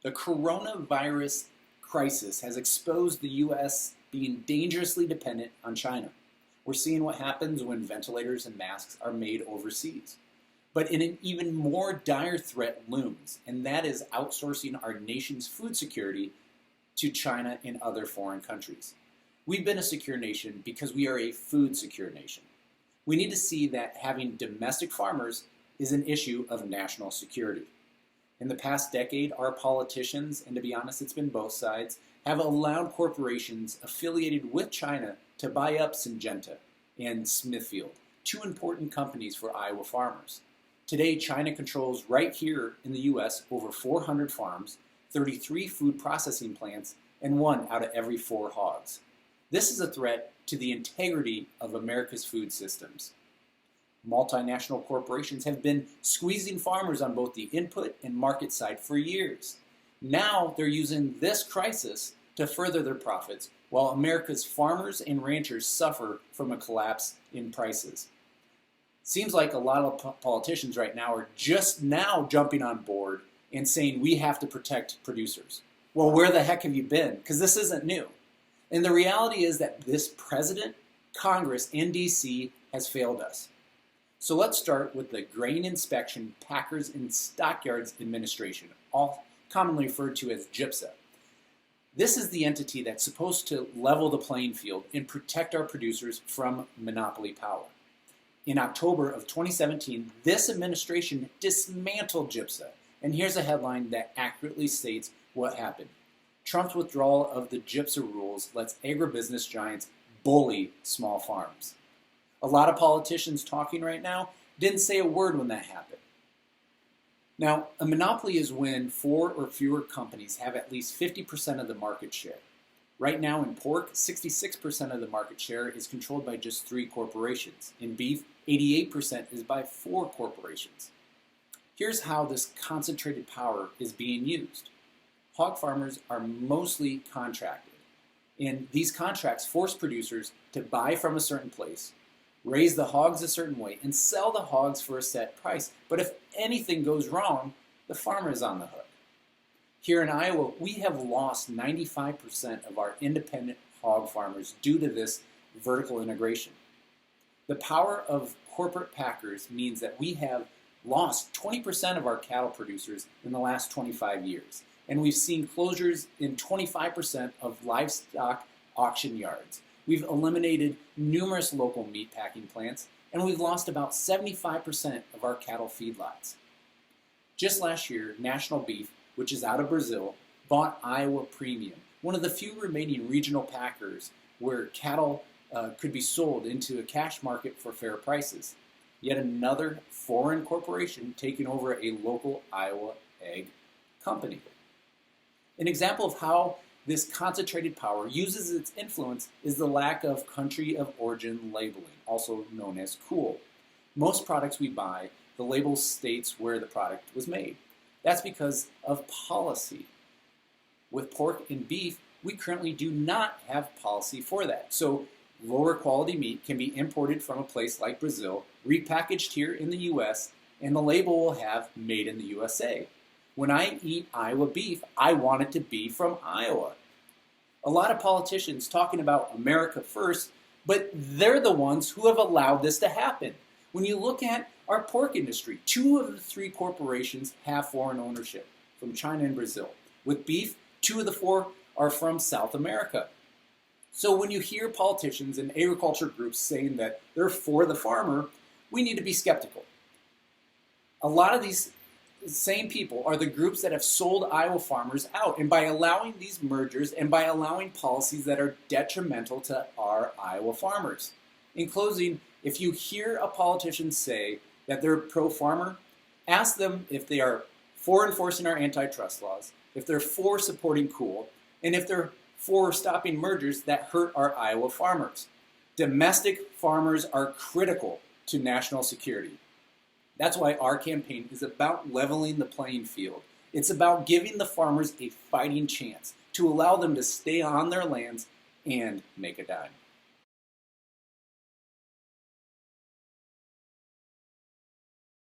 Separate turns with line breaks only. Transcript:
The coronavirus crisis has exposed the U.S. being dangerously dependent on China. We're seeing what happens when ventilators and masks are made overseas. But an even more dire threat looms, and that is outsourcing our nation's food security to China and other foreign countries. We've been a secure nation because we are a food secure nation. We need to see that having domestic farmers is an issue of national security. In the past decade, our politicians, and to be honest, it's been both sides, have allowed corporations affiliated with China to buy up Syngenta and Smithfield, two important companies for Iowa farmers. Today, China controls right here in the U.S. over 400 farms, 33 food processing plants, and 1 out of every 4 hogs. This is a threat to the integrity of America's food systems. Multinational corporations have been squeezing farmers on both the input and market side for years. Now they're using this crisis to further their profits, while America's farmers and ranchers suffer from a collapse in prices. Seems like a lot of politicians right now are just now jumping on board and saying we have to protect producers. Well, where the heck have you been? Because this isn't new. And the reality is that this president, Congress, and DC has failed us. So let's start with the Grain Inspection, Packers, and Stockyards Administration, all commonly referred to as GIPSA. This is the entity that's supposed to level the playing field and protect our producers from monopoly power. In October of 2017, this administration dismantled GIPSA, and here's a headline that accurately states what happened. Trump's withdrawal of the GIPSA rules lets agribusiness giants bully small farms. A lot of politicians talking right now didn't say a word when that happened. Now, a monopoly is when 4 or fewer companies have at least 50% of the market share. Right now in pork, 66% of the market share is controlled by just 3 corporations. In beef, 88% is by 4 corporations. Here's how this concentrated power is being used. Hog farmers are mostly contracted, and these contracts force producers to buy from a certain place, raise the hogs a certain way, and sell the hogs for a set price. But if anything goes wrong, the farmer is on the hook. Here in Iowa, we have lost 95% of our independent hog farmers due to this vertical integration. The power of corporate packers means that we have lost 20% of our cattle producers in the last 25 years. And we've seen closures in 25% of livestock auction yards. We've eliminated numerous local meat packing plants, and we've lost about 75% of our cattle feedlots. Just last year, National Beef, which is out of Brazil, bought Iowa Premium, one of the few remaining regional packers where cattle could be sold into a cash market for fair prices. Yet another foreign corporation taking over a local Iowa egg company. An example of how this concentrated power uses its influence is the lack of country of origin labeling, also known as COOL. Most products we buy, the label states where the product was made. That's because of policy. With pork and beef, we currently do not have policy for that. So lower quality meat can be imported from a place like Brazil, repackaged here in the US, and the label will have made in the USA. When I eat Iowa beef, I want it to be from Iowa. A lot of politicians talking about America first, but they're the ones who have allowed this to happen. When you look at our pork industry, 2 of the 3 corporations have foreign ownership from China and Brazil. With beef, 2 of the 4 are from South America. So when you hear politicians and agriculture groups saying that they're for the farmer, we need to be skeptical. A lot of these same people are the groups that have sold Iowa farmers out. And by allowing these mergers and by allowing policies that are detrimental to our Iowa farmers. In closing, if you hear a politician say that they're pro-farmer, ask them if they are for enforcing our antitrust laws, if they're for supporting COOL, and if they're for stopping mergers that hurt our Iowa farmers. Domestic farmers are critical to national security. That's why our campaign is about leveling the playing field. It's about giving the farmers a fighting chance to allow them to stay on their lands and make a dime.